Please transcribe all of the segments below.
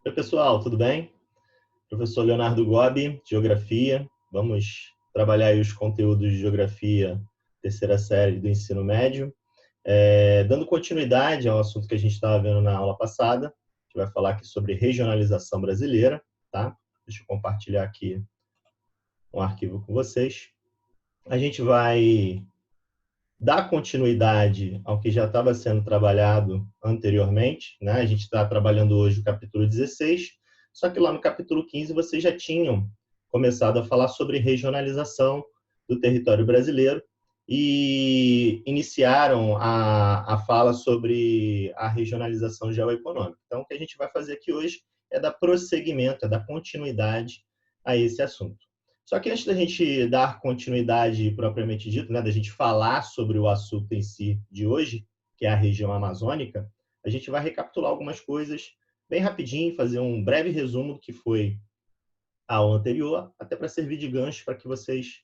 Oi, pessoal, tudo bem? Professor Leonardo Gobi, Geografia. Vamos trabalhar aí os conteúdos de Geografia, terceira série do ensino médio. Dando continuidade ao assunto que a gente estava vendo na aula passada, a gente vai falar aqui sobre regionalização brasileira, tá? Deixa eu compartilhar aqui um arquivo com vocês. A gente vai dar continuidade ao que já estava sendo trabalhado anteriormente, né? A gente está trabalhando hoje o capítulo 16, só que lá no capítulo 15 vocês já tinham começado a falar sobre regionalização do território brasileiro e iniciaram a fala sobre a regionalização geoeconômica. Então, o que a gente vai fazer aqui hoje é dar prosseguimento, é dar continuidade a esse assunto. Só que antes da gente dar continuidade propriamente dito, né, da gente falar sobre o assunto em si de hoje, que é a região amazônica, a gente vai recapitular algumas coisas bem rapidinho, fazer um breve resumo do que foi a aula anterior, até para servir de gancho para que vocês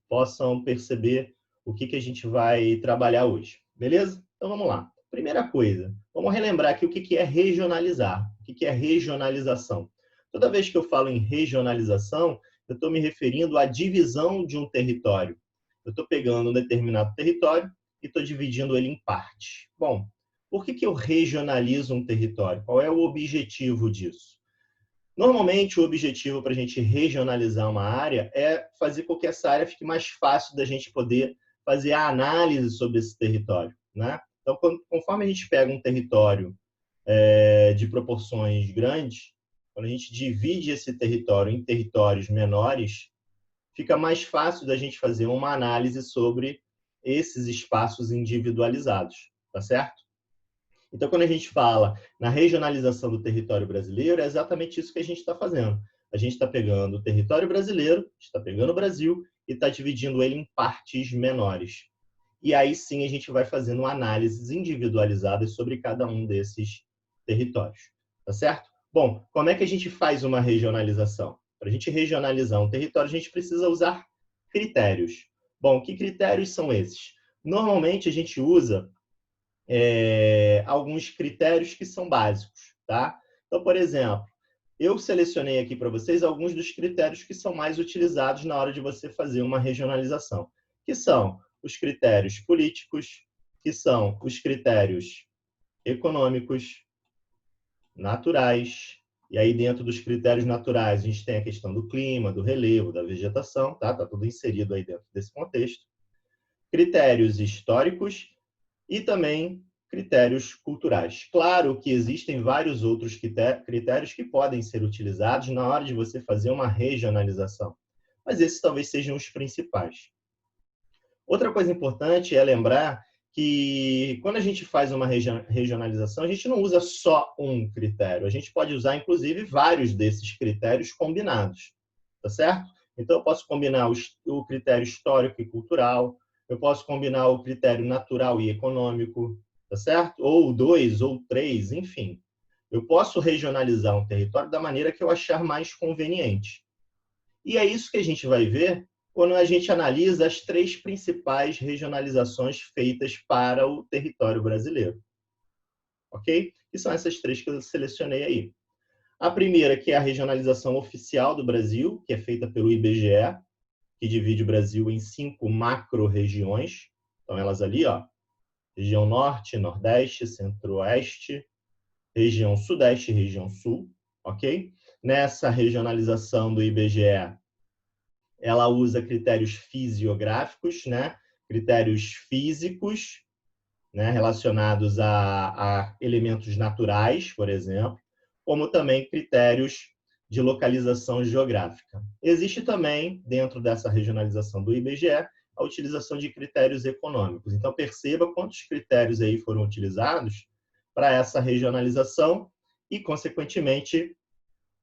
possam perceber o que a gente vai trabalhar hoje. Beleza? Então vamos lá. Primeira coisa, vamos relembrar aqui o que é regionalizar, o que é regionalização. Toda vez que eu falo em regionalização, eu estou me referindo à divisão de um território. Eu estou pegando um determinado território e estou dividindo ele em partes. Bom, por que eu regionalizo um território? Qual é o objetivo disso? Normalmente, o objetivo para a gente regionalizar uma área é fazer com que essa área fique mais fácil da gente poder fazer a análise sobre esse território, né? Então, conforme a gente pega um território de proporções grandes, quando a gente divide esse território em territórios menores, fica mais fácil da gente fazer uma análise sobre esses espaços individualizados, tá certo? Então, quando a gente fala na regionalização do território brasileiro, é exatamente isso que a gente está fazendo. A gente está pegando o território brasileiro, está pegando o Brasil e está dividindo ele em partes menores. E aí sim a gente vai fazendo análises individualizadas sobre cada um desses territórios, tá certo? Bom, como é que a gente faz uma regionalização? Para a gente regionalizar um território, a gente precisa usar critérios. Bom, que critérios são esses? Normalmente a gente usa alguns critérios que são básicos, tá? Então, por exemplo, eu selecionei aqui para vocês alguns dos critérios que são mais utilizados na hora de você fazer uma regionalização, que são os critérios políticos, que são os critérios econômicos, naturais, e aí dentro dos critérios naturais a gente tem a questão do clima, do relevo, da vegetação, tá? Tá tudo inserido aí dentro desse contexto. Critérios históricos e também critérios culturais. Claro que existem vários outros critérios que podem ser utilizados na hora de você fazer uma regionalização, mas esses talvez sejam os principais. Outra coisa importante é lembrar que quando a gente faz uma regionalização, a gente não usa só um critério, a gente pode usar, inclusive, vários desses critérios combinados, tá certo? Então, eu posso combinar o critério histórico e cultural, eu posso combinar o critério natural e econômico, tá certo? Ou dois, ou três, enfim. Eu posso regionalizar um território da maneira que eu achar mais conveniente. E é isso que a gente vai ver quando a gente analisa as três principais regionalizações feitas para o território brasileiro. Ok? E são essas três que eu selecionei aí. A primeira, que é a regionalização oficial do Brasil, que é feita pelo IBGE, que divide o Brasil em 5 macro-regiões. Então, elas ali, ó, região Norte, Nordeste, Centro-Oeste, região Sudeste e região Sul, ok? Nessa regionalização do IBGE, ela usa critérios fisiográficos, né? Critérios físicos, né? Relacionados a elementos naturais, por exemplo, como também critérios de localização geográfica. Existe também, dentro dessa regionalização do IBGE, a utilização de critérios econômicos. Então, perceba quantos critérios aí foram utilizados para essa regionalização e, consequentemente,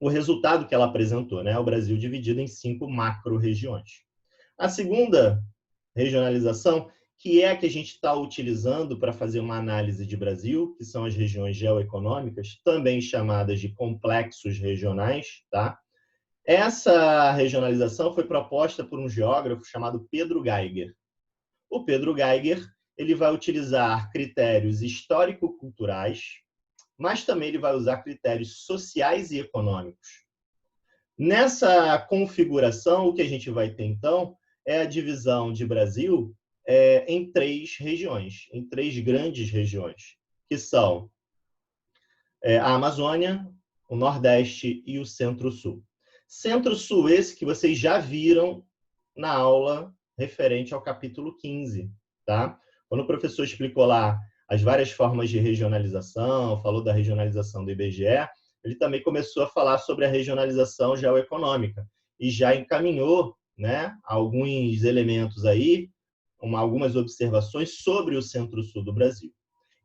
o resultado que ela apresentou, né? O Brasil dividido em 5 macro-regiões. A segunda regionalização, que é a que a gente está utilizando para fazer uma análise de Brasil, que são as regiões geoeconômicas, também chamadas de complexos regionais, tá? Essa regionalização foi proposta por um geógrafo chamado Pedro Geiger. O Pedro Geiger, ele vai utilizar critérios histórico-culturais, mas também ele vai usar critérios sociais e econômicos. Nessa configuração, o que a gente vai ter, então, é a divisão de Brasil em 3 regiões, em 3 grandes regiões, que são a Amazônia, o Nordeste e o Centro-Sul. Centro-Sul, esse que vocês já viram na aula referente ao capítulo 15, tá? Quando o professor explicou lá as várias formas de regionalização, falou da regionalização do IBGE, ele também começou a falar sobre a regionalização geoeconômica e já encaminhou, né, alguns elementos aí, algumas observações sobre o Centro-Sul do Brasil.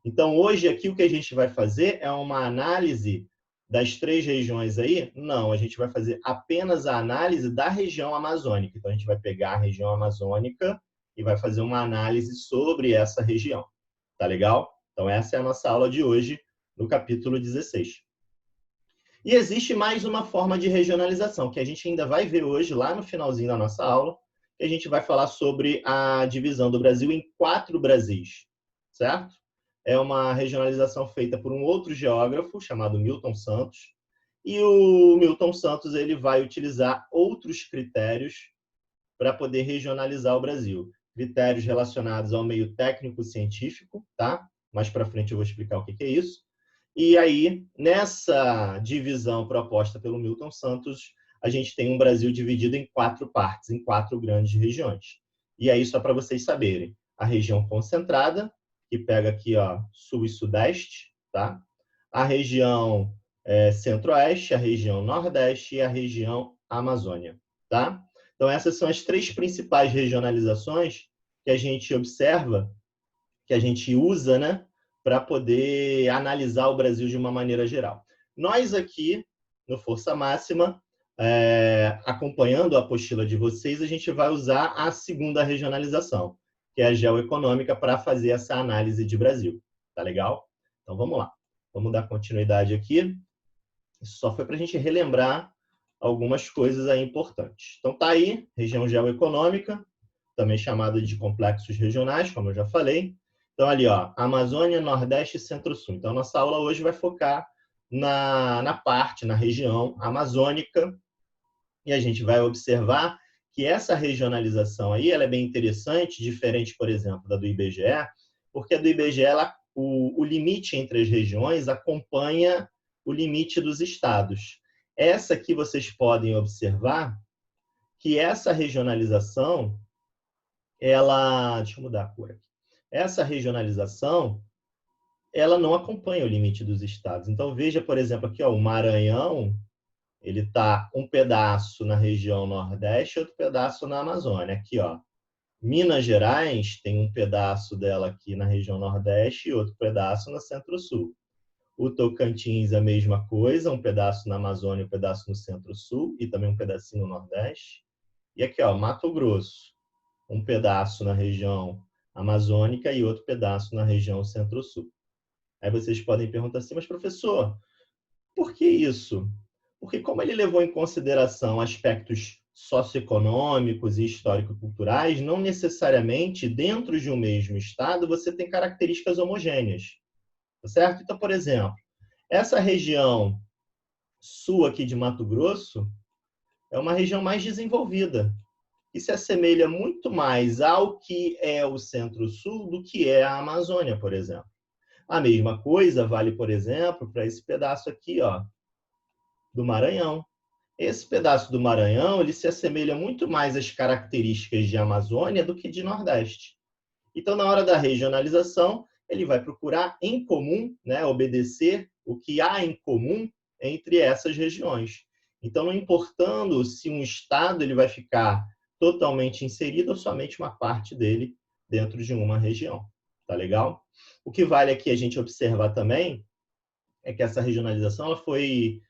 Então, hoje aqui o que a gente vai fazer é uma análise das 3 regiões aí? Não, a gente vai fazer apenas a análise da região amazônica. Então, a gente vai pegar a região amazônica e vai fazer uma análise sobre essa região. Tá legal? Então, essa é a nossa aula de hoje, no capítulo 16. E existe mais uma forma de regionalização, que a gente ainda vai ver hoje, lá no finalzinho da nossa aula, que a gente vai falar sobre a divisão do Brasil em 4 Brasis, certo? É uma regionalização feita por um outro geógrafo, chamado Milton Santos, e o Milton Santos ele vai utilizar outros critérios para poder regionalizar o Brasil. Critérios relacionados ao meio técnico-científico, tá? Mais para frente eu vou explicar o que é isso. E aí, nessa divisão proposta pelo Milton Santos, a gente tem um Brasil dividido em 4 partes, em 4 grandes regiões. E aí, só para vocês saberem, a região concentrada, que pega aqui, ó, sul e sudeste, tá? A região centro-oeste, a região nordeste e a região Amazônia, tá? Então, essas são as 3 principais regionalizações que a gente observa, que a gente usa, né, para poder analisar o Brasil de uma maneira geral. Nós aqui, no Força Máxima, acompanhando a apostila de vocês, a gente vai usar a segunda regionalização, que é a geoeconômica, para fazer essa análise de Brasil. Tá legal? Então, vamos lá. Vamos dar continuidade aqui. Isso só foi para a gente relembrar algumas coisas aí importantes. Então, tá aí, região geoeconômica, também chamada de complexos regionais, como eu já falei. Então, ali, ó, Amazônia, Nordeste e Centro-Sul. Então, nossa aula hoje vai focar na região amazônica, e a gente vai observar que essa regionalização aí ela é bem interessante, diferente, por exemplo, da do IBGE, porque a do IBGE, o limite entre as regiões acompanha o limite dos estados. Essa aqui vocês podem observar que essa regionalização, deixa eu mudar a cor aqui. Essa regionalização, ela não acompanha o limite dos estados. Então, veja, por exemplo, aqui, ó, o Maranhão, ele está um pedaço na região Nordeste e outro pedaço na Amazônia. Aqui, ó, Minas Gerais tem um pedaço dela aqui na região Nordeste e outro pedaço no Centro-Sul. O Tocantins, a mesma coisa, um pedaço na Amazônia, um pedaço no Centro-Sul e também um pedacinho no Nordeste. E aqui, ó, Mato Grosso, um pedaço na região amazônica e outro pedaço na região Centro-Sul. Aí vocês podem perguntar assim, mas professor, por que isso? Porque como ele levou em consideração aspectos socioeconômicos e histórico-culturais, não necessariamente dentro de um mesmo estado você tem características homogêneas. Tá certo? Então, por exemplo, essa região sul aqui de Mato Grosso é uma região mais desenvolvida e se assemelha muito mais ao que é o Centro-Sul do que é a Amazônia, por exemplo. A mesma coisa vale, por exemplo, para esse pedaço aqui, ó, do Maranhão. Esse pedaço do Maranhão, ele se assemelha muito mais às características de Amazônia do que de Nordeste. Então, na hora da regionalização, ele vai procurar em comum, né, obedecer o que há em comum entre essas regiões. Então, não importando se um estado ele vai ficar totalmente inserido ou somente uma parte dele dentro de uma região. Tá legal? O que vale aqui a gente observar também é que essa regionalização ela foi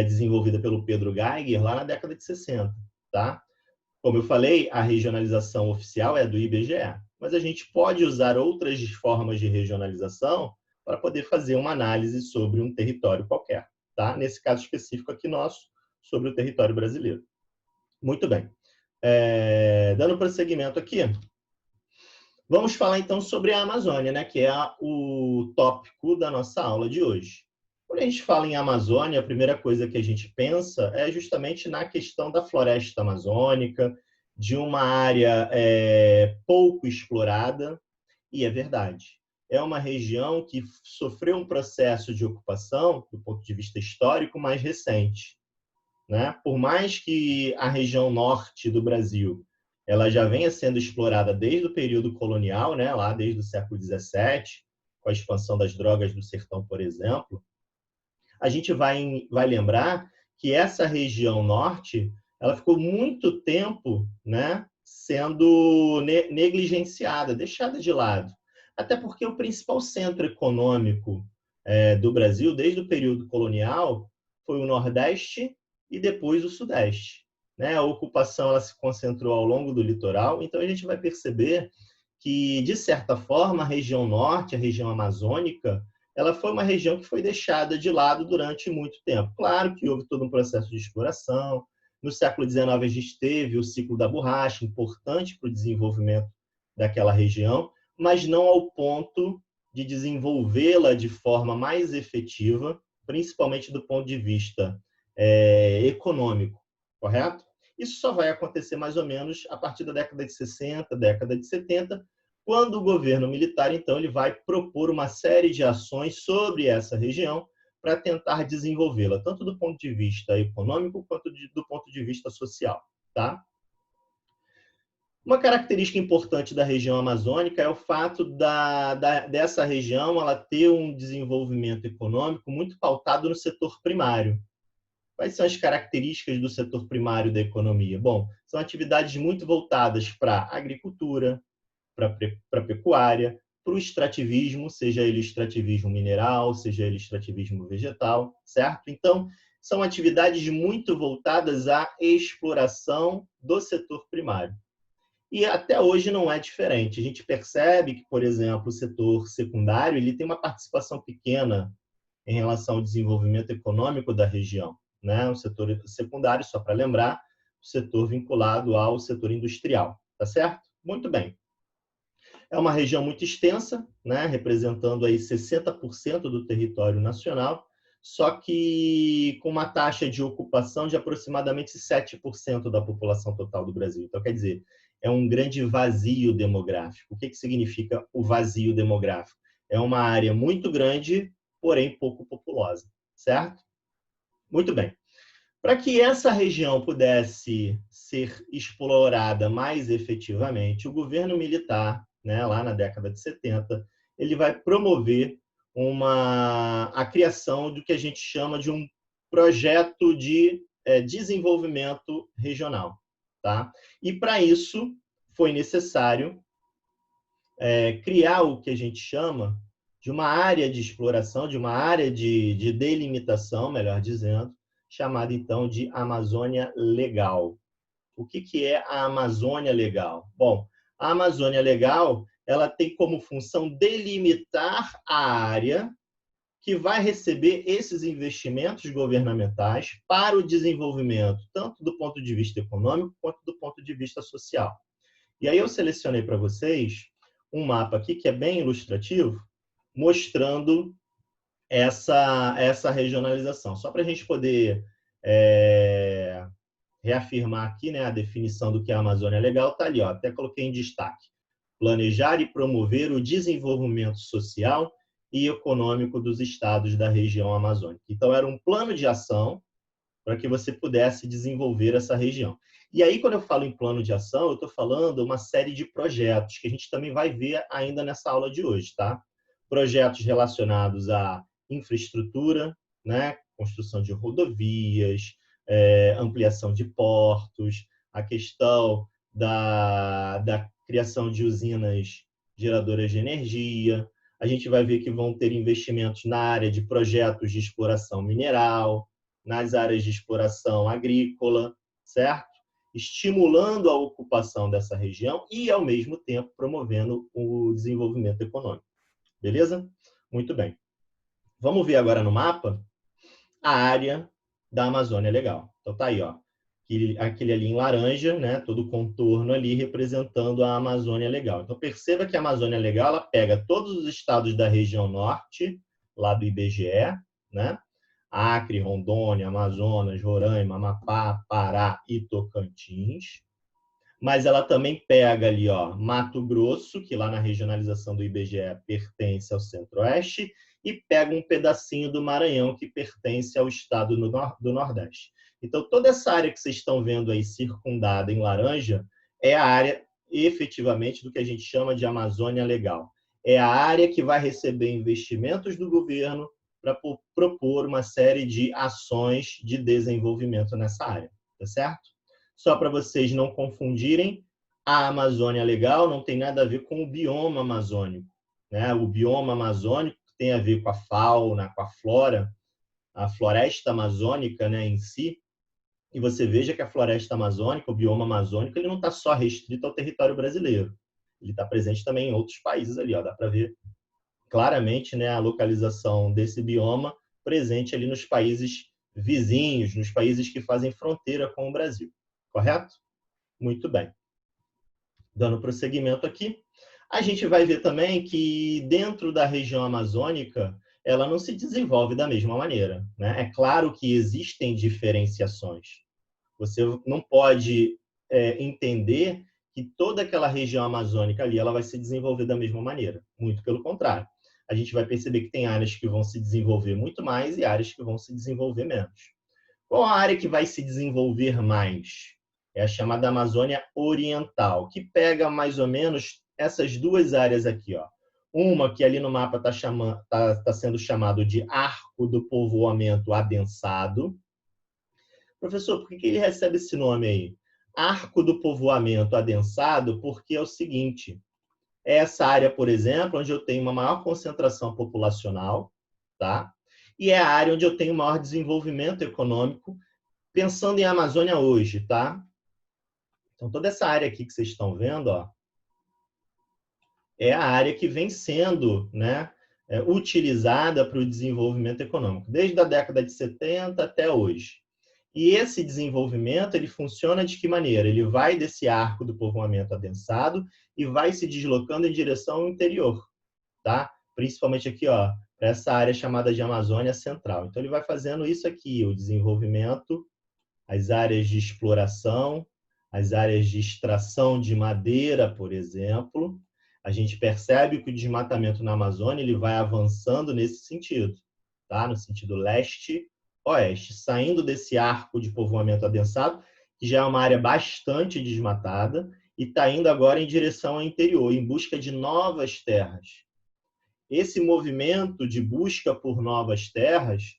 desenvolvida pelo Pedro Geiger lá na década de 60, tá? Como eu falei, a regionalização oficial é do IBGE, mas a gente pode usar outras formas de regionalização para poder fazer uma análise sobre um território qualquer, tá? Nesse caso específico aqui nosso, sobre o território brasileiro. Muito bem. Dando prosseguimento aqui, vamos falar então sobre a Amazônia, né? Que é o tópico da nossa aula de hoje. Quando a gente fala em Amazônia, a primeira coisa que a gente pensa é justamente na questão da floresta amazônica, de uma área pouco explorada, e é verdade. É uma região que sofreu um processo de ocupação, do ponto de vista histórico, mais recente, né? Por mais que a região norte do Brasil ela já venha sendo explorada desde o período colonial, né? Lá desde o século XVII, com a expansão das drogas do sertão, por exemplo, a gente vai lembrar que essa região norte ela ficou muito tempo, né, sendo negligenciada, deixada de lado. Até porque o principal centro econômico do Brasil, desde o período colonial, foi o Nordeste e depois o Sudeste. Né? A ocupação ela se concentrou ao longo do litoral, então a gente vai perceber que, de certa forma, a região norte, a região amazônica, ela foi uma região que foi deixada de lado durante muito tempo. Claro que houve todo um processo de exploração. No século XIX, a gente teve o ciclo da borracha, importante para o desenvolvimento daquela região, mas não ao ponto de desenvolvê-la de forma mais efetiva, principalmente do ponto de vista econômico, correto? Isso só vai acontecer mais ou menos a partir da década de 60, década de 70, quando o governo militar, então, ele vai propor uma série de ações sobre essa região para tentar desenvolvê-la, tanto do ponto de vista econômico quanto do ponto de vista social. Tá? Uma característica importante da região amazônica é o fato dessa região ela ter um desenvolvimento econômico muito pautado no setor primário. Quais são as características do setor primário da economia? Bom, são atividades muito voltadas para a agricultura, para a pecuária, para o extrativismo, seja ele extrativismo mineral, seja ele extrativismo vegetal, certo? Então, são atividades muito voltadas à exploração do setor primário. E até hoje não é diferente. A gente percebe que, por exemplo, o setor secundário ele tem uma participação pequena em relação ao desenvolvimento econômico da região. Né? O setor secundário, só para lembrar, o setor vinculado ao setor industrial. Tá certo? Muito bem. É uma região muito extensa, né? Representando aí 60% do território nacional, só que com uma taxa de ocupação de aproximadamente 7% da população total do Brasil. Então, quer dizer, é um grande vazio demográfico. O que significa o vazio demográfico? É uma área muito grande, porém pouco populosa, certo? Muito bem. Para que essa região pudesse ser explorada mais efetivamente, o governo militar, né, lá na década de 70, ele vai promover a criação do que a gente chama de um projeto de desenvolvimento regional. Tá? E, para isso, foi necessário criar o que a gente chama de uma área de exploração, de uma área de delimitação, melhor dizendo, chamada, então, de Amazônia Legal. O que é a Amazônia Legal? Bom, a Amazônia Legal ela tem como função delimitar a área que vai receber esses investimentos governamentais para o desenvolvimento, tanto do ponto de vista econômico quanto do ponto de vista social. E aí eu selecionei para vocês um mapa aqui que é bem ilustrativo, mostrando essa regionalização. Só para a gente poder reafirmar aqui, né, a definição do que é a Amazônia Legal, está ali, ó, até coloquei em destaque. Planejar e promover o desenvolvimento social e econômico dos estados da região amazônica. Então, era um plano de ação para que você pudesse desenvolver essa região. E aí, quando eu falo em plano de ação, eu estou falando uma série de projetos que a gente também vai ver ainda nessa aula de hoje, tá? Projetos relacionados à infraestrutura, né? Construção de rodovias, ampliação de portos, a questão da criação de usinas geradoras de energia. A gente vai ver que vão ter investimentos na área de projetos de exploração mineral, nas áreas de exploração agrícola, certo? Estimulando a ocupação dessa região e, ao mesmo tempo, promovendo o desenvolvimento econômico. Beleza? Muito bem. Vamos ver agora no mapa a área da Amazônia Legal. Então, tá aí, ó. Aquele ali em laranja, né? Todo o contorno ali representando a Amazônia Legal. Então, perceba que a Amazônia Legal ela pega todos os estados da região norte, lá do IBGE, né? Acre, Rondônia, Amazonas, Roraima, Amapá, Pará e Tocantins. Mas ela também pega ali, ó, Mato Grosso, que lá na regionalização do IBGE pertence ao Centro-Oeste, e pega um pedacinho do Maranhão, que pertence ao estado do Nordeste. Então, toda essa área que vocês estão vendo aí circundada em laranja é a área, efetivamente, do que a gente chama de Amazônia Legal. É a área que vai receber investimentos do governo para propor uma série de ações de desenvolvimento nessa área, tá certo? Só para vocês não confundirem, a Amazônia Legal não tem nada a ver com o bioma amazônico, né? O bioma amazônico tem a ver com a fauna, com a flora, a floresta amazônica, né, em si. E você veja que a floresta amazônica, o bioma amazônico, ele não está só restrito ao território brasileiro. Ele está presente também em outros países ali, ó. Dá para ver claramente, né, a localização desse bioma presente ali nos países vizinhos, nos países que fazem fronteira com o Brasil. Correto? Muito bem. Dando prosseguimento aqui, a gente vai ver também que dentro da região amazônica, ela não se desenvolve da mesma maneira, né? É claro que existem diferenciações. Você não pode entender que toda aquela região amazônica ali ela vai se desenvolver da mesma maneira. Muito pelo contrário. A gente vai perceber que tem áreas que vão se desenvolver muito mais e áreas que vão se desenvolver menos. Qual a área que vai se desenvolver mais? É a chamada Amazônia Oriental, que pega mais ou menos essas duas áreas aqui, ó. Uma que ali no mapa tá sendo chamado de Arco do Povoamento Adensado. Professor, por que ele recebe esse nome aí? Arco do Povoamento Adensado, porque é o seguinte, é essa área, por exemplo, onde eu tenho uma maior concentração populacional, tá? E é a área onde eu tenho maior desenvolvimento econômico, pensando em Amazônia hoje, tá? Então, toda essa área aqui que vocês estão vendo, ó, é a área que vem sendo, né, utilizada para o desenvolvimento econômico, desde a década de 70 até hoje. E esse desenvolvimento, ele funciona de que maneira? Ele vai desse arco do povoamento adensado e vai se deslocando em direção ao interior, tá? Principalmente aqui, ó, para essa área chamada de Amazônia Central. Então, ele vai fazendo isso aqui, o desenvolvimento, as áreas de exploração, as áreas de extração de madeira, por exemplo. A gente percebe que o desmatamento na Amazônia ele vai avançando nesse sentido, tá? No sentido leste-oeste, saindo desse arco de povoamento adensado, que já é uma área bastante desmatada, e está indo agora em direção ao interior, em busca de novas terras. Esse movimento de busca por novas terras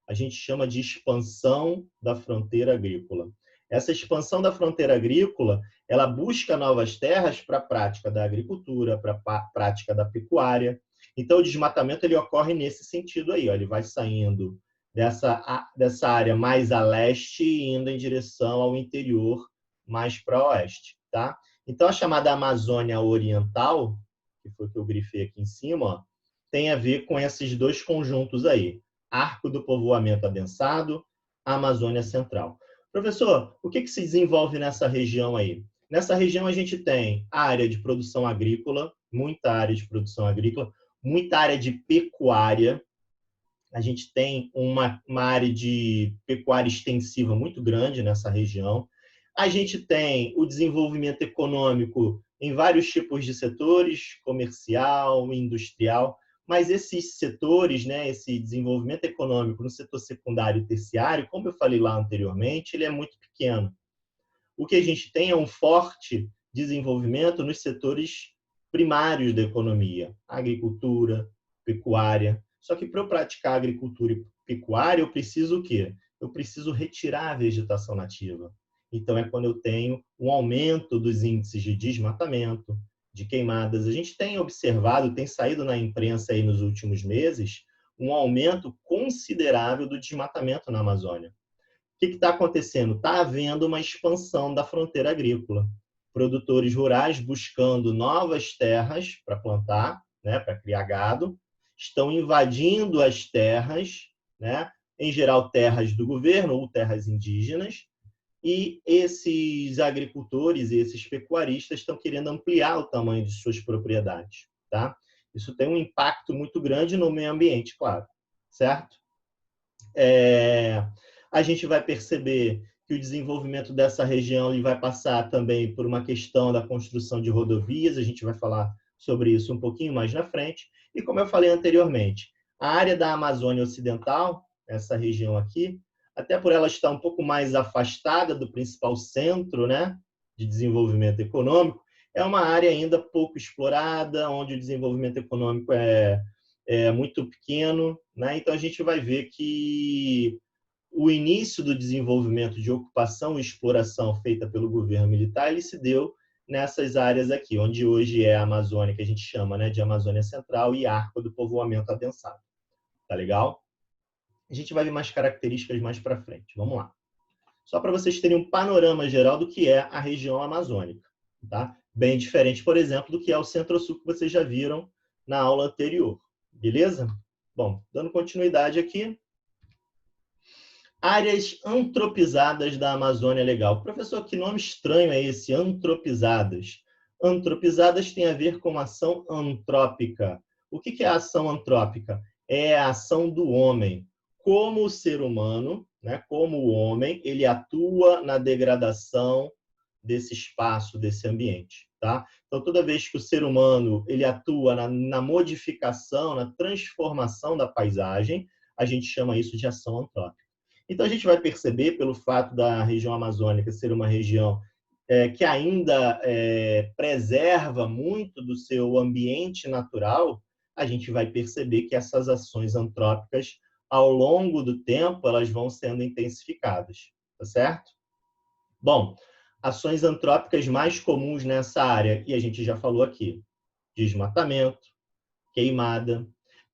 a gente chama de expansão da fronteira agrícola. Essa expansão da fronteira agrícola, ela busca novas terras para a prática da agricultura, para a prática da pecuária. Então, o desmatamento ele ocorre nesse sentido aí, ó, ele vai saindo dessa área mais a leste e indo em direção ao interior mais para oeste, tá? Então, a chamada Amazônia Oriental, que foi o que eu grifei aqui em cima, ó, tem a ver com esses dois conjuntos aí. Arco do Povoamento Adensado, Amazônia Central. Professor, o que se desenvolve nessa região aí? Nessa região a gente tem área de produção agrícola, muita área de produção agrícola, muita área de pecuária. A gente tem uma área de pecuária extensiva muito grande nessa região. A gente tem o desenvolvimento econômico em vários tipos de setores, comercial, industrial, mas esses setores, né, esse desenvolvimento econômico no setor secundário e terciário, como eu falei lá anteriormente, ele é muito pequeno. O que a gente tem é um forte desenvolvimento nos setores primários da economia, agricultura, pecuária. Só que para eu praticar agricultura e pecuária, eu preciso o quê? Eu preciso retirar a vegetação nativa. Então, é quando eu tenho um aumento dos índices de desmatamento, de queimadas. A gente tem observado, tem saído na imprensa aí nos últimos meses, um aumento considerável do desmatamento na Amazônia. O que está acontecendo? Está havendo uma expansão da fronteira agrícola. Produtores rurais buscando novas terras para plantar, né, para criar gado, estão invadindo as terras, né, em geral terras do governo ou terras indígenas, e esses agricultores e esses pecuaristas estão querendo ampliar o tamanho de suas propriedades, tá? Isso tem um impacto muito grande no meio ambiente, claro, certo? A gente vai perceber que o desenvolvimento dessa região ele vai passar também por uma questão da construção de rodovias, a gente vai falar sobre isso um pouquinho mais na frente. E como eu falei anteriormente, a área da Amazônia Ocidental, essa região aqui, até por ela estar um pouco mais afastada do principal centro, né, de desenvolvimento econômico, é uma área ainda pouco explorada, onde o desenvolvimento econômico é muito pequeno, né? Então a gente vai ver que o início do desenvolvimento de ocupação e exploração feita pelo governo militar, ele se deu nessas áreas aqui, onde hoje é a Amazônia, que a gente chama, né, de Amazônia Central e Arco do Povoamento Adensado. Tá legal? A gente vai ver mais características mais para frente. Vamos lá. Só para vocês terem um panorama geral do que é a região amazônica, tá? Bem diferente, por exemplo, do que é o Centro-Sul, que vocês já viram na aula anterior. Beleza? Bom, dando continuidade aqui. Áreas antropizadas da Amazônia Legal. Professor, que nome estranho é esse, antropizadas? Antropizadas tem a ver com ação antrópica. O que é a ação antrópica? É a ação do homem. Como o ser humano, né, como o homem, ele atua na degradação desse espaço, desse ambiente. Tá? Então, toda vez que o ser humano ele atua na modificação, na transformação da paisagem, a gente chama isso de ação antrópica. Então, a gente vai perceber, pelo fato da região amazônica ser uma região que ainda preserva muito do seu ambiente natural, a gente vai perceber que essas ações antrópicas, ao longo do tempo, elas vão sendo intensificadas, tá certo? Bom, ações antrópicas mais comuns nessa área, e a gente já falou aqui, desmatamento, queimada,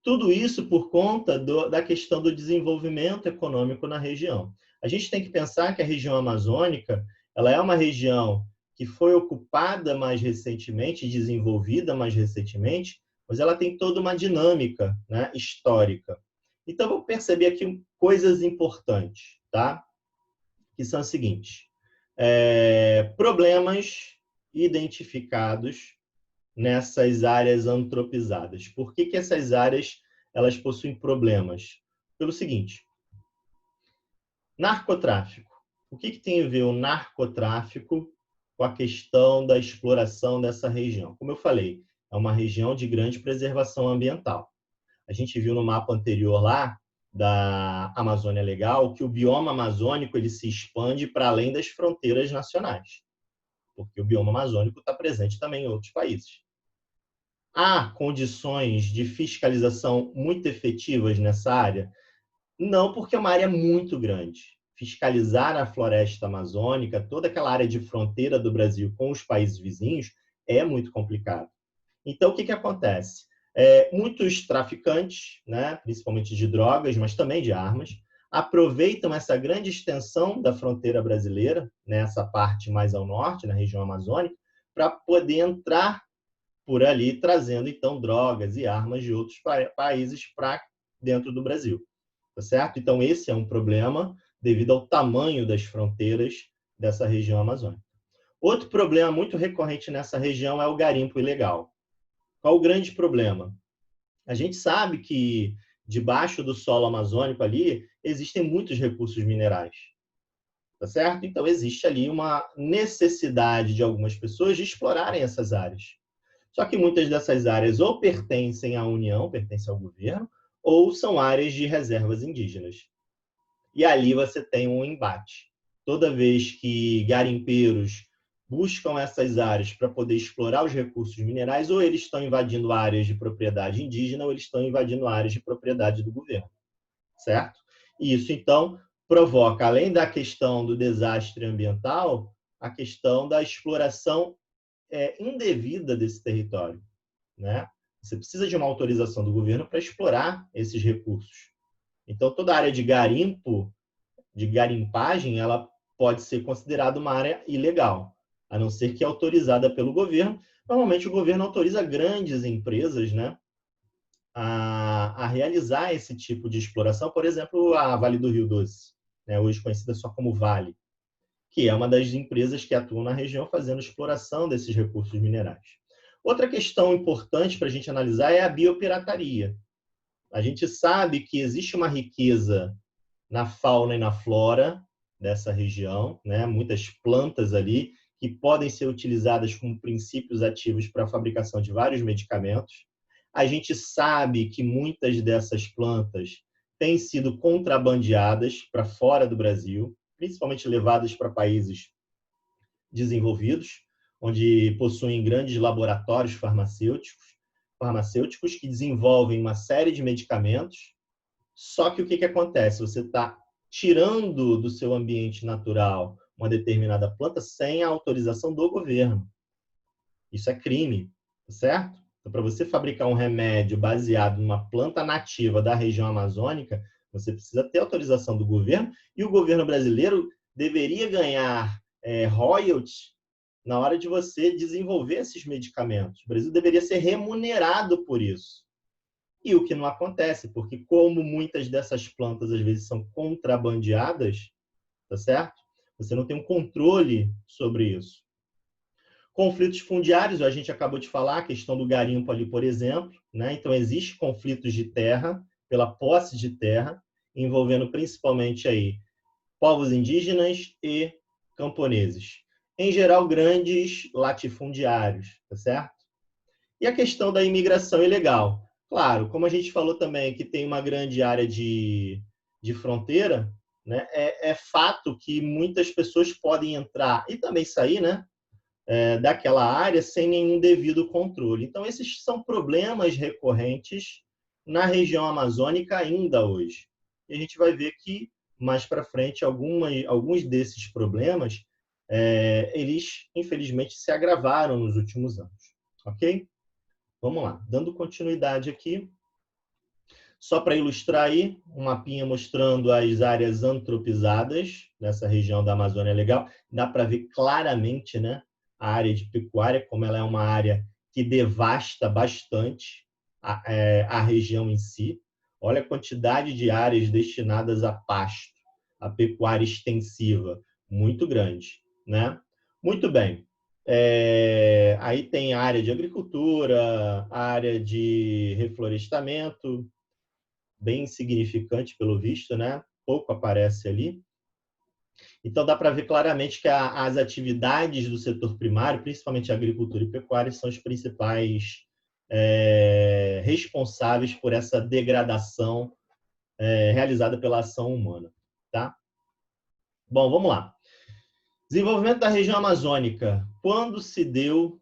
tudo isso por conta da questão do desenvolvimento econômico na região. A gente tem que pensar que a região amazônica ela é uma região que foi ocupada mais recentemente, desenvolvida mais recentemente, mas ela tem toda uma dinâmica, né, histórica. Então, vamos perceber aqui coisas importantes, tá? Que são os seguintes. Problemas identificados nessas áreas antropizadas. Por que essas áreas elas possuem problemas? Pelo seguinte, narcotráfico. O que tem a ver o narcotráfico com a questão da exploração dessa região? Como eu falei, é uma região de grande preservação ambiental. A gente viu no mapa anterior lá, da Amazônia Legal, que o bioma amazônico ele se expande para além das fronteiras nacionais, porque o bioma amazônico está presente também em outros países. Há condições de fiscalização muito efetivas nessa área? Não, porque é uma área muito grande. Fiscalizar a floresta amazônica, toda aquela área de fronteira do Brasil com os países vizinhos, é muito complicado. Então, o que acontece? Muitos traficantes, né, principalmente de drogas, mas também de armas, aproveitam essa grande extensão da fronteira brasileira, nessa parte mais ao norte, na região amazônica, para poder entrar por ali, trazendo, então, drogas e armas de outros países para dentro do Brasil. Tá certo? Então, esse é um problema devido ao tamanho das fronteiras dessa região amazônica. Outro problema muito recorrente nessa região é o garimpo ilegal. Qual o grande problema? A gente sabe que debaixo do solo amazônico ali existem muitos recursos minerais. Tá certo? Então, existe ali uma necessidade de algumas pessoas de explorarem essas áreas. Só que muitas dessas áreas ou pertencem à União, pertencem ao governo, ou são áreas de reservas indígenas. E ali você tem um embate. Toda vez que garimpeiros buscam essas áreas para poder explorar os recursos minerais, ou eles estão invadindo áreas de propriedade indígena, ou eles estão invadindo áreas de propriedade do governo. Certo? E isso, então, provoca, além da questão do desastre ambiental, a questão da exploração indevida desse território, né? Você precisa de uma autorização do governo para explorar esses recursos. Então, toda a área de garimpo, de garimpagem, ela pode ser considerada uma área ilegal, a não ser que autorizada pelo governo. Normalmente, o governo autoriza grandes empresas, né, a realizar esse tipo de exploração. Por exemplo, a Vale do Rio Doce, né, hoje conhecida só como Vale, que é uma das empresas que atuam na região fazendo exploração desses recursos minerais. Outra questão importante para a gente analisar é a biopirataria. A gente sabe que existe uma riqueza na fauna e na flora dessa região, né? Muitas plantas ali que podem ser utilizadas como princípios ativos para a fabricação de vários medicamentos. A gente sabe que muitas dessas plantas têm sido contrabandeadas para fora do Brasil, principalmente levadas para países desenvolvidos, onde possuem grandes laboratórios farmacêuticos que desenvolvem uma série de medicamentos. Só que o que acontece? Você está tirando do seu ambiente natural uma determinada planta sem a autorização do governo. Isso é crime, certo? Então, para você fabricar um remédio baseado numa planta nativa da região amazônica, você precisa ter autorização do governo, e o governo brasileiro deveria ganhar royalties na hora de você desenvolver esses medicamentos. O Brasil deveria ser remunerado por isso. E o que não acontece, porque como muitas dessas plantas às vezes são contrabandeadas, tá certo? Você não tem um controle sobre isso. Conflitos fundiários, a gente acabou de falar, a questão do garimpo ali, por exemplo, né? Então, existem conflitos de terra, pela posse de terra, envolvendo principalmente aí povos indígenas e camponeses. Em geral, grandes latifundiários, tá certo? E a questão da imigração ilegal. Claro, como a gente falou também que tem uma grande área de fronteira, né? É fato que muitas pessoas podem entrar e também sair, né? Daquela área sem nenhum devido controle. Então, esses são problemas recorrentes na região amazônica ainda hoje. E a gente vai ver que, mais para frente, alguns desses problemas, eles, infelizmente, se agravaram nos últimos anos. Ok? Vamos lá. Dando continuidade aqui, só para ilustrar aí, um mapinha mostrando as áreas antropizadas nessa região da Amazônia Legal. Dá para ver claramente, né, a área de pecuária, como ela é uma área que devasta bastante a região em si. Olha a quantidade de áreas destinadas a pasto, a pecuária extensiva, muito grande, né? Muito bem. Aí tem a área de agricultura, a área de reflorestamento, bem insignificante pelo visto, né? Pouco aparece ali. Então, dá para ver claramente que as atividades do setor primário, principalmente a agricultura e pecuária, são os principais responsáveis por essa degradação realizada pela ação humana. Tá? Bom, vamos lá. Desenvolvimento da região amazônica. Quando se deu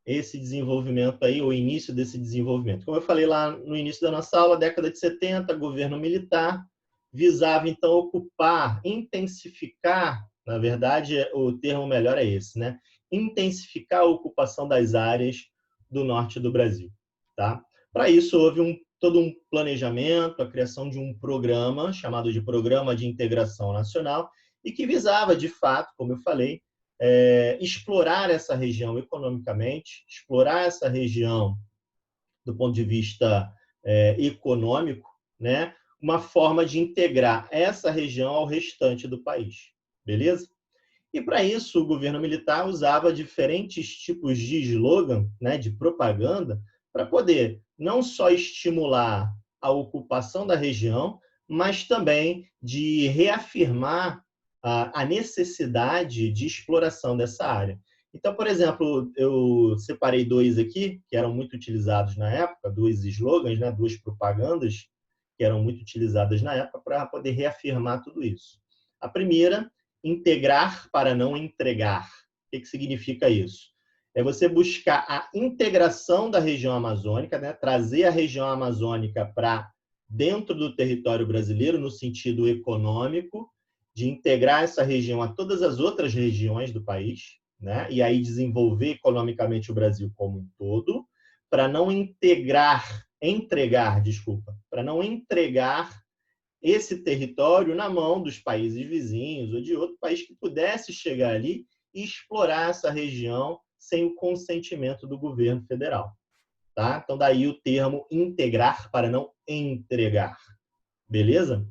esse desenvolvimento aí, o início desse desenvolvimento? Como eu falei lá no início da nossa aula, década de 70, governo militar visava, então, ocupar, intensificar, na verdade, o termo melhor é esse, né? Intensificar a ocupação das áreas do norte do Brasil. Tá? Para isso, houve todo um planejamento, a criação de um programa, chamado de Programa de Integração Nacional, e que visava, de fato, como eu falei, explorar essa região economicamente, explorar essa região do ponto de vista econômico, né? Uma forma de integrar essa região ao restante do país. Beleza? E para isso, o governo militar usava diferentes tipos de slogan, né, de propaganda, para poder não só estimular a ocupação da região, mas também de reafirmar a necessidade de exploração dessa área. Então, por exemplo, eu separei dois aqui, que eram muito utilizados na época, dois slogans, né, duas propagandas que eram muito utilizadas na época para poder reafirmar tudo isso. A primeira, integrar para não entregar. O que significa isso? É você buscar a integração da região amazônica, né? Trazer a região amazônica para dentro do território brasileiro, no sentido econômico, de integrar essa região a todas as outras regiões do país, né? E aí desenvolver economicamente o Brasil como um todo, para não para não entregar esse território na mão dos países vizinhos ou de outro país que pudesse chegar ali e explorar essa região sem o consentimento do governo federal. Tá? Então, daí o termo integrar para não entregar. Beleza?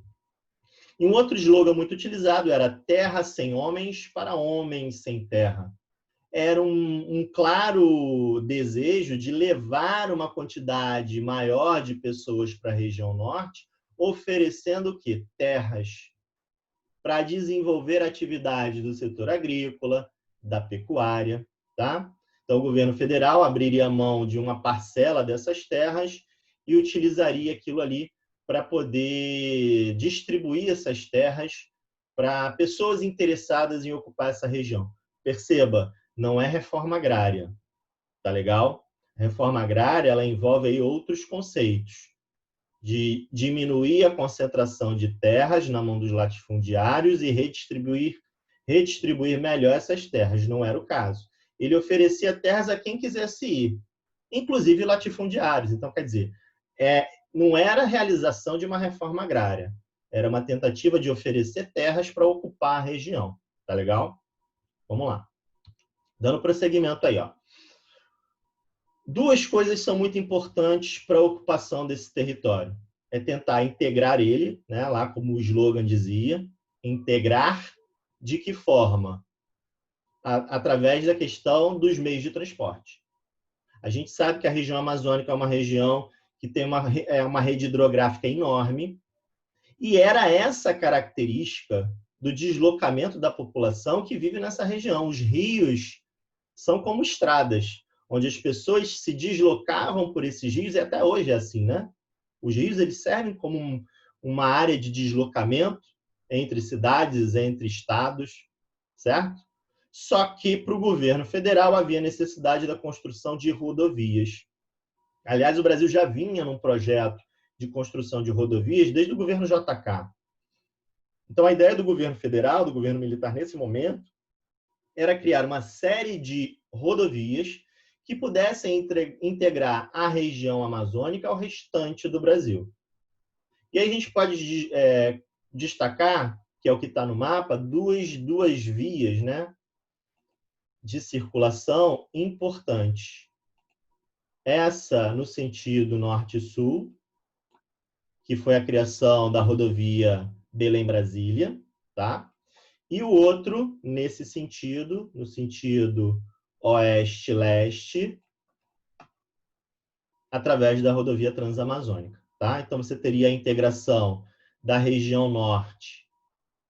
E um outro slogan muito utilizado era terra sem homens para homens sem terra. Era um claro desejo de levar uma quantidade maior de pessoas para a região norte, oferecendo o quê? Terras para desenvolver atividades do setor agrícola, da pecuária, tá? Então, o governo federal abriria mão de uma parcela dessas terras e utilizaria aquilo ali para poder distribuir essas terras para pessoas interessadas em ocupar essa região. Perceba, não é reforma agrária, tá legal? Reforma agrária, ela envolve aí outros conceitos, de diminuir a concentração de terras na mão dos latifundiários e redistribuir melhor essas terras. Não era o caso. Ele oferecia terras a quem quisesse ir, inclusive latifundiários. Então, quer dizer, não era a realização de uma reforma agrária, era uma tentativa de oferecer terras para ocupar a região. Tá legal? Vamos lá. Dando prosseguimento aí, ó. Duas coisas são muito importantes para a ocupação desse território. É tentar integrar ele, né, lá como o slogan dizia, integrar de que forma? Através da questão dos meios de transporte. A gente sabe que a região amazônica é uma região que tem uma rede hidrográfica enorme, e era essa característica do deslocamento da população que vive nessa região. Os rios são como estradas, onde as pessoas se deslocavam por esses rios, e até hoje é assim, né? Os rios eles servem como uma área de deslocamento entre cidades, entre estados, certo? Só que para o governo federal havia necessidade da construção de rodovias. Aliás, o Brasil já vinha num projeto de construção de rodovias desde o governo JK. Então, a ideia do governo federal, do governo militar nesse momento, era criar uma série de rodovias que pudessem integrar a região amazônica ao restante do Brasil. E aí a gente pode destacar, que é o que está no mapa, duas vias, né, de circulação importantes. Essa no sentido norte-sul, que foi a criação da rodovia Belém-Brasília, tá? E o outro, nesse sentido, no sentido oeste-leste, através da rodovia transamazônica, tá? Então, você teria a integração da região norte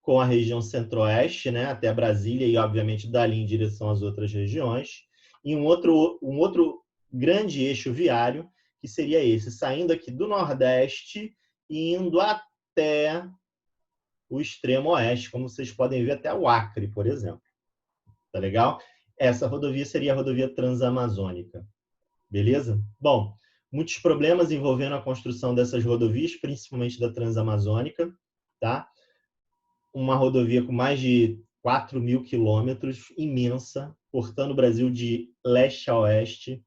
com a região centro-oeste, né, até Brasília e, obviamente, dali em direção às outras regiões. E um outro grande eixo viário, que seria esse, saindo aqui do Nordeste e indo até o extremo oeste, como vocês podem ver, até o Acre, por exemplo. Tá legal? Essa rodovia seria a rodovia transamazônica. Beleza? Bom, muitos problemas envolvendo a construção dessas rodovias, principalmente da transamazônica, tá? Uma rodovia com mais de 4.000 quilômetros, imensa, cortando o Brasil de leste a oeste.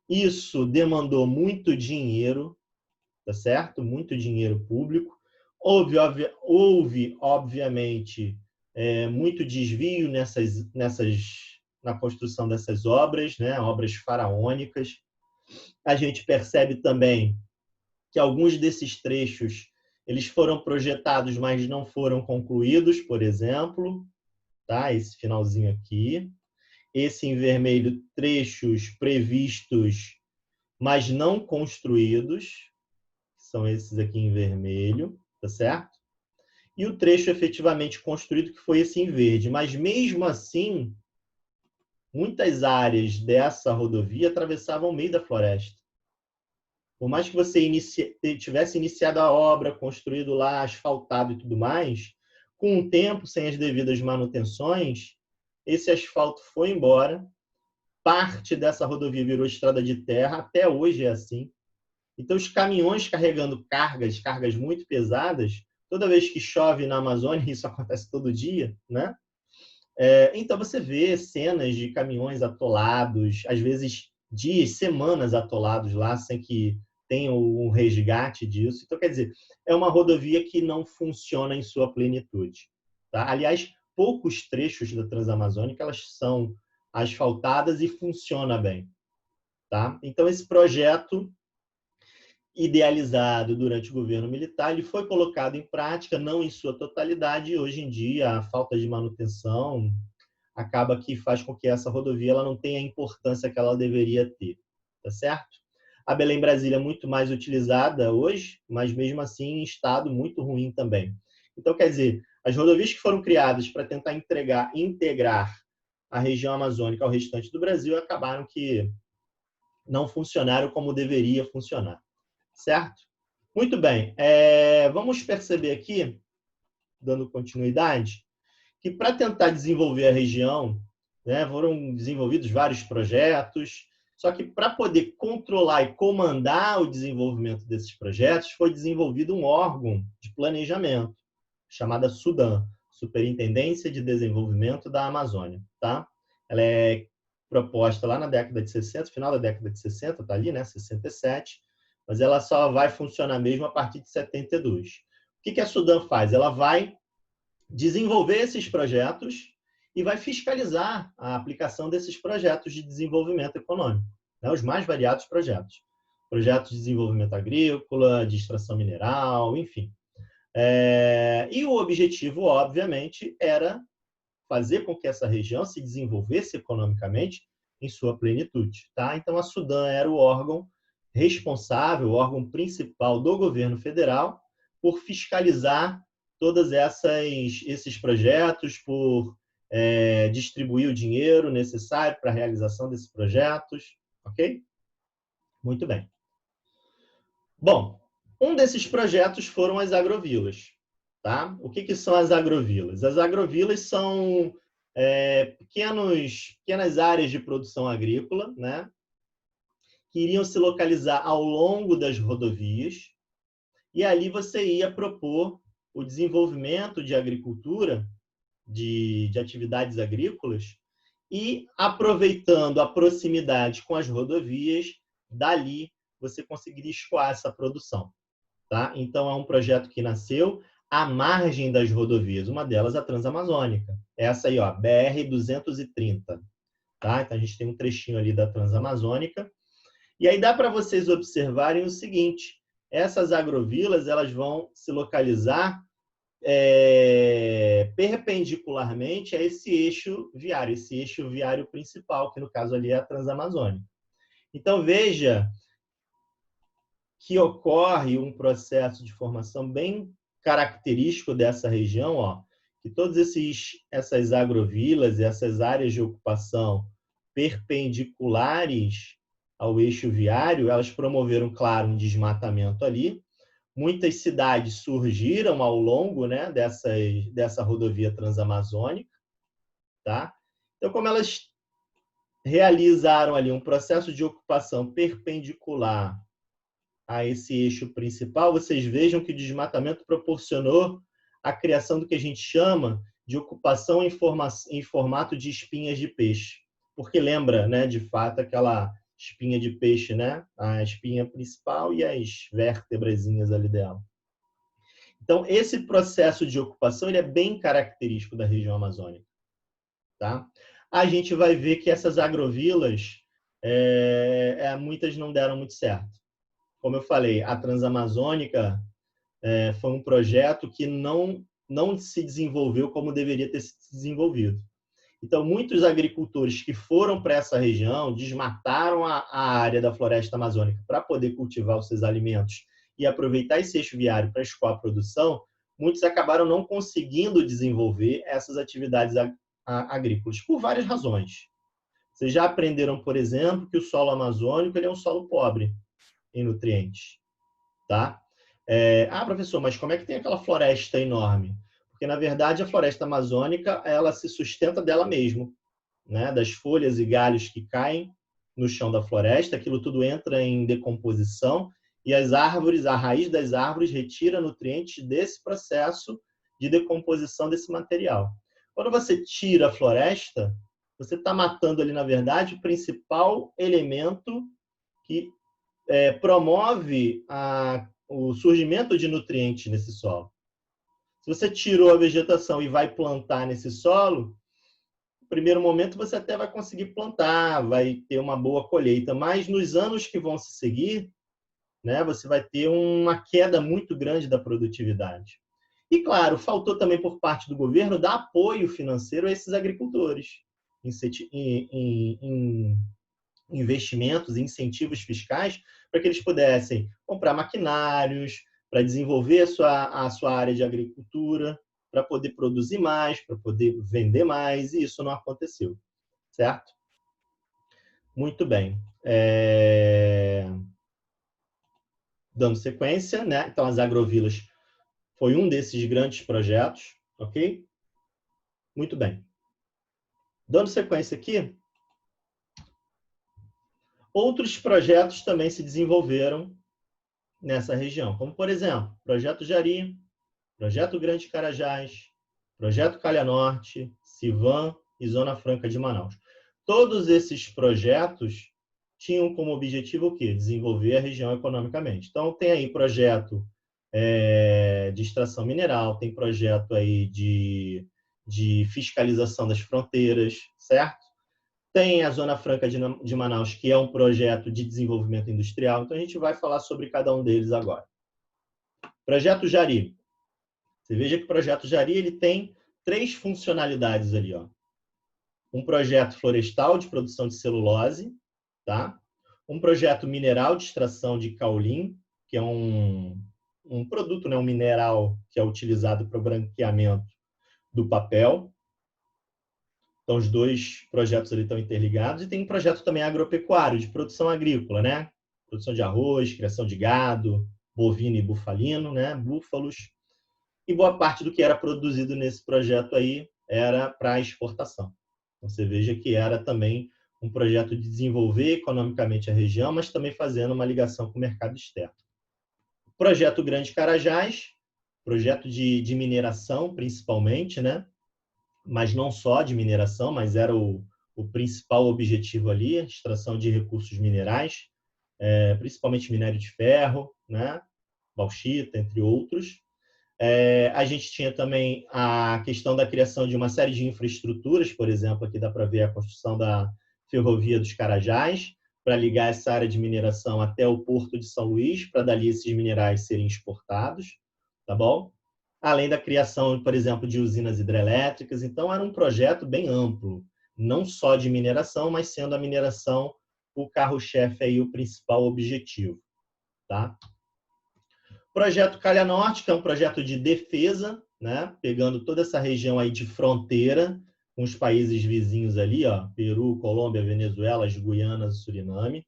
Isso demandou muito dinheiro, tá certo? Muito dinheiro público. Houve obviamente, muito desvio na construção dessas obras, né? Obras faraônicas. A gente percebe também que alguns desses trechos eles foram projetados, mas não foram concluídos, por exemplo, tá? Esse finalzinho aqui. Esse em vermelho, trechos previstos, mas não construídos, são esses aqui em vermelho, tá certo? E o trecho efetivamente construído, que foi esse em verde. Mas, mesmo assim, muitas áreas dessa rodovia atravessavam o meio da floresta. Por mais que você tivesse iniciado a obra, construído lá, asfaltado e tudo mais, com o tempo, sem as devidas manutenções, esse asfalto foi embora, parte dessa rodovia virou estrada de terra, até hoje é assim. Então, os caminhões carregando cargas muito pesadas, toda vez que chove na Amazônia, isso acontece todo dia, né? Então, você vê cenas de caminhões atolados, às vezes dias, semanas atolados lá, sem que tenha um resgate disso. Então, quer dizer, é uma rodovia que não funciona em sua plenitude. Tá? Aliás, poucos trechos da Transamazônica elas são asfaltadas e funciona bem. Tá? Então, esse projeto idealizado durante o governo militar, ele foi colocado em prática, não em sua totalidade, e hoje em dia a falta de manutenção acaba que faz com que essa rodovia ela não tenha a importância que ela deveria ter, tá certo? A Belém-Brasília é muito mais utilizada hoje, mas mesmo assim em estado muito ruim também. Então, quer dizer, as rodovias que foram criadas para tentar integrar a região amazônica ao restante do Brasil acabaram que não funcionaram como deveria funcionar. Certo? Muito bem. Vamos perceber aqui, dando continuidade, que para tentar desenvolver a região, né, foram desenvolvidos vários projetos, só que para poder controlar e comandar o desenvolvimento desses projetos, foi desenvolvido um órgão de planejamento, chamada SUDAM, Superintendência de Desenvolvimento da Amazônia. Tá? Ela é proposta lá na década de 60, final da década de 60, está ali, né, 67, mas ela só vai funcionar mesmo a partir de 72. O que a SUDAM faz? Ela vai desenvolver esses projetos e vai fiscalizar a aplicação desses projetos de desenvolvimento econômico, né? Os mais variados projetos. Projetos de desenvolvimento agrícola, de extração mineral, enfim. E o objetivo, obviamente, era fazer com que essa região se desenvolvesse economicamente em sua plenitude. Tá? Então, a SUDAM era o órgão responsável, o órgão principal do governo federal por fiscalizar todos esses projetos, por distribuir o dinheiro necessário para a realização desses projetos. Ok? Muito bem. Bom, um desses projetos foram as agrovilas. Tá? O que são as agrovilas? As agrovilas são pequenas áreas de produção agrícola, né, que iriam se localizar ao longo das rodovias, e ali você ia propor o desenvolvimento de agricultura, de atividades agrícolas, e aproveitando a proximidade com as rodovias, dali você conseguiria escoar essa produção. Tá? Então, é um projeto que nasceu à margem das rodovias, uma delas a Transamazônica. Essa aí, ó, BR-230. Tá? Então, a gente tem um trechinho ali da Transamazônica. E aí dá para vocês observarem o seguinte, essas agrovilas elas vão se localizar perpendicularmente a esse eixo viário principal, que no caso ali é a Transamazônica. Então, veja que ocorre um processo de formação bem característico dessa região, ó, que todas essas agrovilas e essas áreas de ocupação perpendiculares ao eixo viário, elas promoveram, claro, um desmatamento ali. Muitas cidades surgiram ao longo, né, dessa rodovia transamazônica. Tá? Então, como elas realizaram ali um processo de ocupação perpendicular a esse eixo principal, vocês vejam que o desmatamento proporcionou a criação do que a gente chama de ocupação em formato de espinhas de peixe. Porque lembra, né, de fato, aquela espinha de peixe, né? A espinha principal e as vértebrazinhas ali dela. Então, esse processo de ocupação ele é bem característico da região amazônica. Tá? A gente vai ver que essas agrovilas, muitas não deram muito certo. Como eu falei, a Transamazônica foi um projeto que não se desenvolveu como deveria ter se desenvolvido. Então, muitos agricultores que foram para essa região desmataram a área da floresta amazônica para poder cultivar os seus alimentos e aproveitar esse eixo viário para escoar a produção, muitos acabaram não conseguindo desenvolver essas atividades agrícolas, por várias razões. Vocês já aprenderam, por exemplo, que o solo amazônico ele é um solo pobre em nutrientes. Tá? Professor, mas como é que tem aquela floresta enorme? Porque, na verdade, a floresta amazônica ela se sustenta dela mesma, né? Das folhas e galhos que caem no chão da floresta, aquilo tudo entra em decomposição e as árvores, a raiz das árvores retira nutrientes desse processo de decomposição desse material. Quando você tira a floresta, você está matando ali, na verdade, o principal elemento que promove o surgimento de nutrientes nesse solo. Se você tirou a vegetação e vai plantar nesse solo, no primeiro momento você até vai conseguir plantar, vai ter uma boa colheita, mas nos anos que vão se seguir, né, você vai ter uma queda muito grande da produtividade. E, claro, faltou também por parte do governo dar apoio financeiro a esses agricultores, investimentos, incentivos fiscais, para que eles pudessem comprar maquinários, para desenvolver a sua área de agricultura, para poder produzir mais, para poder vender mais, e isso não aconteceu, certo? Muito bem. Dando sequência, né? Então, as agrovilas foi um desses grandes projetos, ok? Muito bem. Dando sequência aqui, outros projetos também se desenvolveram nessa região, como, por exemplo, Projeto Jari, Projeto Grande Carajás, Projeto Calha Norte, Civan e Zona Franca de Manaus. Todos esses projetos tinham como objetivo o quê? Desenvolver a região economicamente. Então, tem aí projeto de extração mineral, tem projeto aí de fiscalização das fronteiras, certo? Tem a Zona Franca de Manaus, que é um projeto de desenvolvimento industrial. Então, a gente vai falar sobre cada um deles agora. Projeto Jari. Você veja que o Projeto Jari ele tem 3 funcionalidades ali. Ó. Um projeto florestal de produção de celulose, tá? Um projeto mineral de extração de caulim, que é um produto, né, um mineral que é utilizado para o branqueamento do papel. Então, os 2 projetos ali estão interligados. E tem um projeto também agropecuário, de produção agrícola, né? Produção de arroz, criação de gado, bovino e bufalino, né? Búfalos. E boa parte do que era produzido nesse projeto aí era para exportação. Então, você veja que era também um projeto de desenvolver economicamente a região, mas também fazendo uma ligação com o mercado externo. Projeto Grande Carajás, projeto de mineração, principalmente, né? Mas não só de mineração, mas era o principal objetivo ali, a extração de recursos minerais, principalmente minério de ferro, né? Bauxita, entre outros. A gente tinha também a questão da criação de uma série de infraestruturas, por exemplo, aqui dá para ver a construção da Ferrovia dos Carajás, para ligar essa área de mineração até o Porto de São Luís, para dali esses minerais serem exportados, tá bom? Além da criação, por exemplo, de usinas hidrelétricas. Então, era um projeto bem amplo, não só de mineração, mas sendo a mineração o carro-chefe aí, o principal objetivo, tá? Projeto Calha Norte, que é um projeto de defesa, né? Pegando toda essa região aí de fronteira com os países vizinhos ali, ó, Peru, Colômbia, Venezuela, Guiana, Suriname.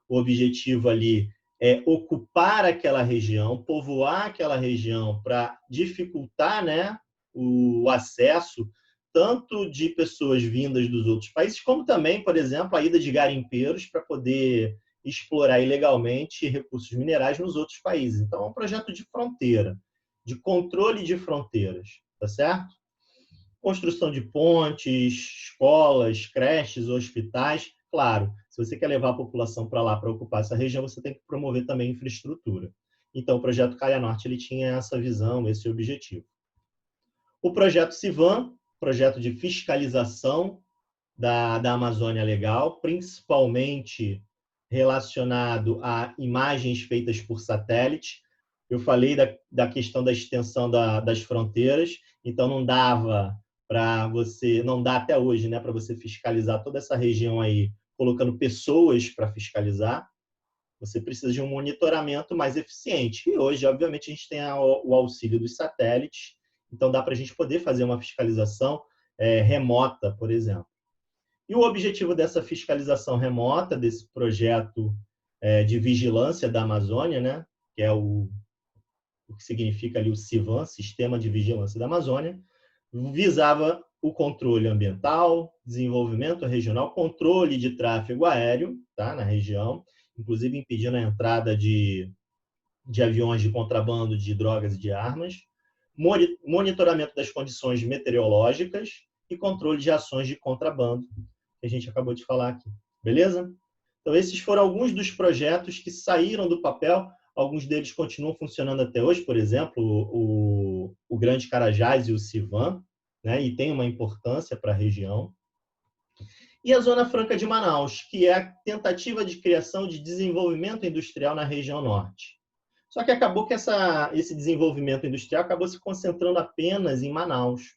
O objetivo ali é ocupar aquela região, povoar aquela região para dificultar, né, o acesso tanto de pessoas vindas dos outros países, como também, por exemplo, a ida de garimpeiros para poder explorar ilegalmente recursos minerais nos outros países. Então, é um projeto de fronteira, de controle de fronteiras, tá certo? Construção de pontes, escolas, creches, hospitais. Claro, se você quer levar a população para lá para ocupar essa região, você tem que promover também infraestrutura. Então, o projeto Calha Norte ele tinha essa visão, esse objetivo. O projeto Civan, projeto de fiscalização da Amazônia Legal, principalmente relacionado a imagens feitas por satélite. Eu falei da questão da extensão das fronteiras, então não dava para você, não dá até hoje, né, para você fiscalizar toda essa região aí, colocando pessoas para fiscalizar. Você precisa de um monitoramento mais eficiente. E hoje, obviamente, a gente tem o auxílio dos satélites, então dá para a gente poder fazer uma fiscalização remota, por exemplo. E o objetivo dessa fiscalização remota, desse projeto de vigilância da Amazônia, né, que é o que significa ali o CIVAM, Sistema de Vigilância da Amazônia, visava o controle ambiental, desenvolvimento regional, controle de tráfego aéreo, tá, na região, inclusive impedindo a entrada de aviões de contrabando de drogas e de armas, monitoramento das condições meteorológicas e controle de ações de contrabando, que a gente acabou de falar aqui. Beleza? Então, esses foram alguns dos projetos que saíram do papel. Alguns deles continuam funcionando até hoje, por exemplo, o Grande Carajás e o Civan, né? E tem uma importância para a região. E a Zona Franca de Manaus, que é a tentativa de criação de desenvolvimento industrial na região norte. Só que acabou que esse desenvolvimento industrial acabou se concentrando apenas em Manaus,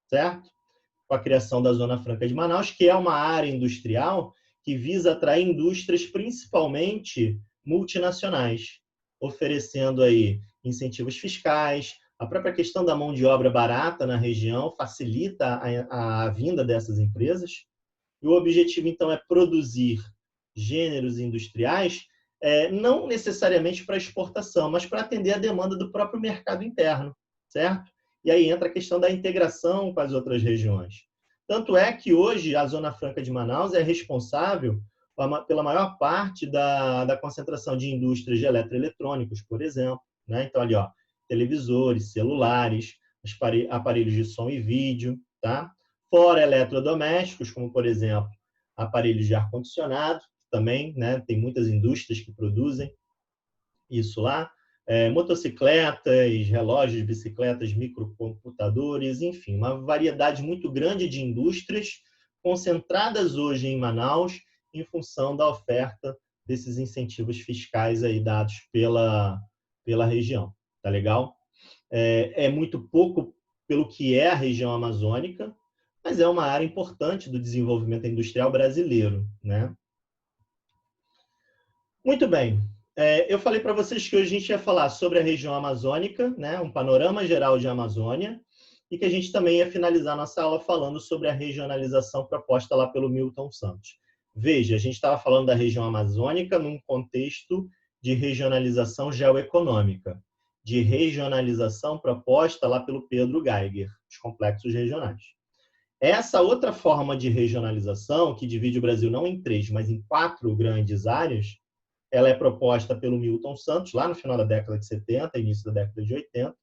certo? Com a criação da Zona Franca de Manaus, que é uma área industrial que visa atrair indústrias, principalmente multinacionais, oferecendo aí incentivos fiscais. A própria questão da mão de obra barata na região facilita a vinda dessas empresas. E o objetivo, então, é produzir gêneros industriais, não necessariamente para exportação, mas para atender a demanda do próprio mercado interno, certo? E aí entra a questão da integração com as outras regiões. Tanto é que hoje a Zona Franca de Manaus é responsável pela maior parte da concentração de indústrias de eletroeletrônicos, por exemplo. Né? Então, ali, ó, televisores, celulares, aparelhos de som e vídeo, tá? Fora eletrodomésticos, como, por exemplo, aparelhos de ar-condicionado, também, né? Tem muitas indústrias que produzem isso lá. Motocicletas, relógios, bicicletas, microcomputadores, enfim, uma variedade muito grande de indústrias concentradas hoje em Manaus em função da oferta desses incentivos fiscais aí dados pela região. Tá legal? É muito pouco pelo que é a região amazônica, mas é uma área importante do desenvolvimento industrial brasileiro, né? Muito bem. Eu falei para vocês que hoje a gente ia falar sobre a região amazônica, né? Um panorama geral de Amazônia, e que a gente também ia finalizar nossa aula falando sobre a regionalização proposta lá pelo Milton Santos. Veja, a gente estava falando da região amazônica num contexto de regionalização geoeconômica, de regionalização proposta lá pelo Pedro Geiger, os complexos regionais. Essa outra forma de regionalização, que divide o Brasil não em 3, mas em 4 grandes áreas, ela é proposta pelo Milton Santos, lá no final da década de 70, início da década de 80,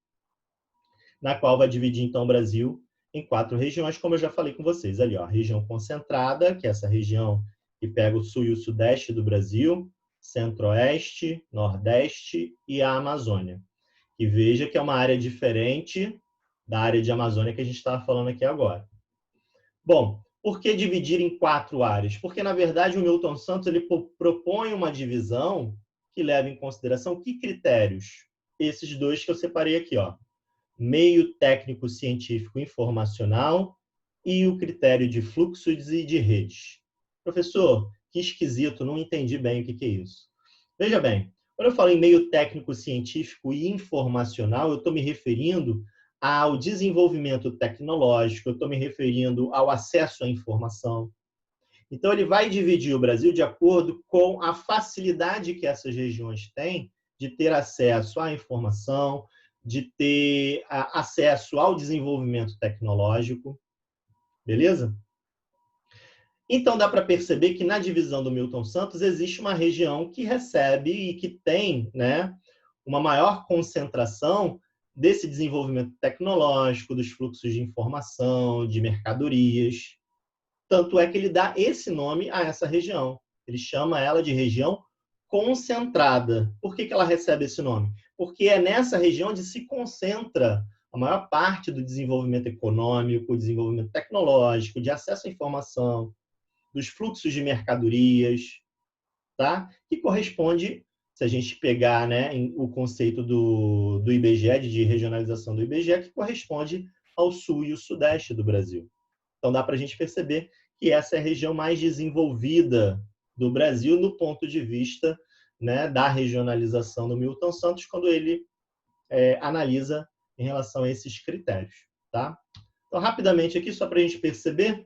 na qual vai dividir, então, o Brasil em 4 regiões, como eu já falei com vocês. Ali, ó, a região concentrada, que é essa região que pega o sul e o sudeste do Brasil, centro-oeste, nordeste e a Amazônia. E veja que é uma área diferente da área de Amazônia que a gente estava falando aqui agora. Bom, por que dividir em 4 áreas? Porque, na verdade, o Milton Santos ele propõe uma divisão que leva em consideração que critérios? Esses 2 que eu separei aqui, ó. Meio técnico, científico, informacional e o critério de fluxos e de redes. Professor, que esquisito, não entendi bem o que é isso. Veja bem, quando eu falo em meio técnico, científico e informacional, eu estou me referindo ao desenvolvimento tecnológico, eu estou me referindo ao acesso à informação. Então, ele vai dividir o Brasil de acordo com a facilidade que essas regiões têm de ter acesso à informação, de ter acesso ao desenvolvimento tecnológico. Beleza? Então, dá para perceber que na divisão do Milton Santos existe uma região que recebe e que tem, né, uma maior concentração desse desenvolvimento tecnológico, dos fluxos de informação, de mercadorias. Tanto é que ele dá esse nome a essa região. Ele chama ela de região concentrada. Por que ela recebe esse nome? Porque é nessa região onde se concentra a maior parte do desenvolvimento econômico, desenvolvimento tecnológico, de acesso à informação, dos fluxos de mercadorias, tá? Que corresponde, se a gente pegar, né, o conceito do IBGE, de regionalização do IBGE, que corresponde ao sul e o sudeste do Brasil. Então, dá para a gente perceber que essa é a região mais desenvolvida do Brasil no ponto de vista, né, da regionalização do Milton Santos, quando ele analisa em relação a esses critérios. Tá? Então, rapidamente aqui, só para a gente perceber,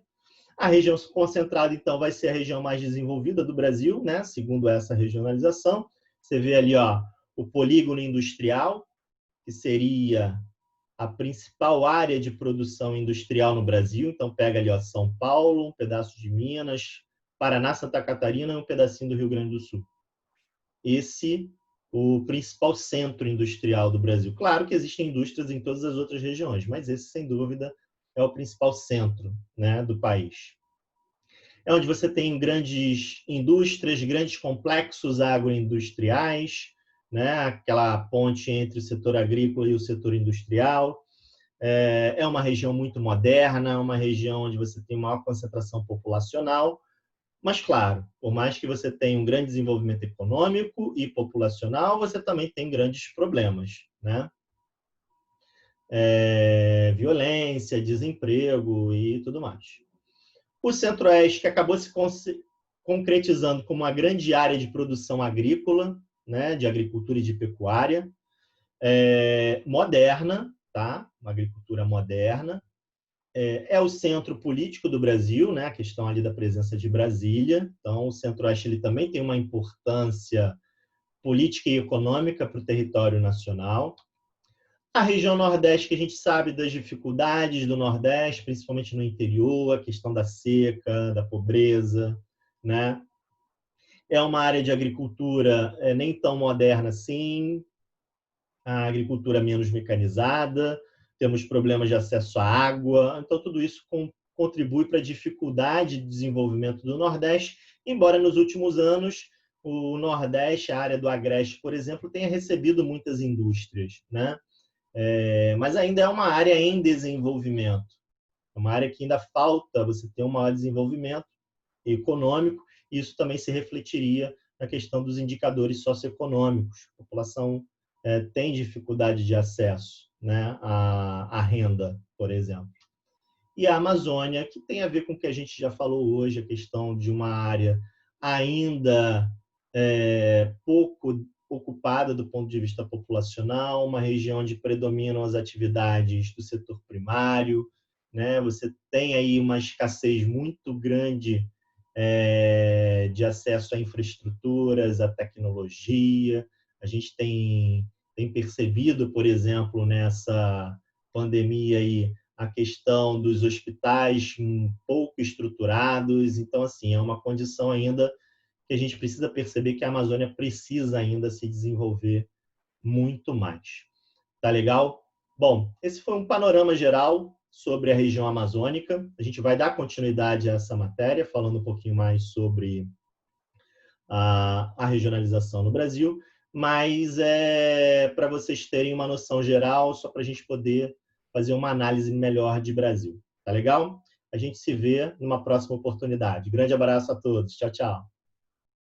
a região concentrada, então, vai ser a região mais desenvolvida do Brasil, né, segundo essa regionalização. Você vê ali, ó, o polígono industrial, que seria a principal área de produção industrial no Brasil. Então, pega ali, ó, São Paulo, um pedaço de Minas, Paraná, Santa Catarina e um pedacinho do Rio Grande do Sul. Esse o principal centro industrial do Brasil. Claro que existem indústrias em todas as outras regiões, mas esse, sem dúvida, é o principal centro, né, do país. É onde você tem grandes indústrias, grandes complexos agroindustriais, né, aquela ponte entre o setor agrícola e o setor industrial. É uma região muito moderna, uma região onde você tem maior concentração populacional, mas, claro, por mais que você tenha um grande desenvolvimento econômico e populacional, você também tem grandes problemas, né? Violência, desemprego e tudo mais. O Centro-Oeste, que acabou concretizando como uma grande área de produção agrícola, né, de agricultura e de pecuária, moderna, tá? Uma agricultura moderna. É o centro político do Brasil, né? A questão ali da presença de Brasília. Então, o Centro-Oeste ele também tem uma importância política e econômica para o território nacional. A região Nordeste, que a gente sabe das dificuldades do Nordeste, principalmente no interior, a questão da seca, da pobreza, né? É uma área de agricultura nem tão moderna assim, a agricultura menos mecanizada, temos problemas de acesso à água, então tudo isso contribui para a dificuldade de desenvolvimento do Nordeste, embora nos últimos anos o Nordeste, a área do Agreste, por exemplo, tenha recebido muitas indústrias, né? Mas ainda é uma área em desenvolvimento, é uma área que ainda falta você ter um maior desenvolvimento econômico, e isso também se refletiria na questão dos indicadores socioeconômicos. A população tem dificuldade de acesso, né, à renda, por exemplo. E a Amazônia, que tem a ver com o que a gente já falou hoje, a questão de uma área ainda pouco ocupada do ponto de vista populacional, uma região onde predominam as atividades do setor primário, né? Você tem aí uma escassez muito grande de acesso a infraestruturas, a tecnologia. A gente tem percebido, por exemplo, nessa pandemia aí, a questão dos hospitais pouco estruturados. Então, assim, é uma condição ainda que a gente precisa perceber que a Amazônia precisa ainda se desenvolver muito mais. Tá legal? Bom, esse foi um panorama geral sobre a região amazônica. A gente vai dar continuidade a essa matéria, falando um pouquinho mais sobre a regionalização no Brasil, mas para vocês terem uma noção geral, só para a gente poder fazer uma análise melhor de Brasil. Tá legal? A gente se vê numa próxima oportunidade. Grande abraço a todos. Tchau, tchau.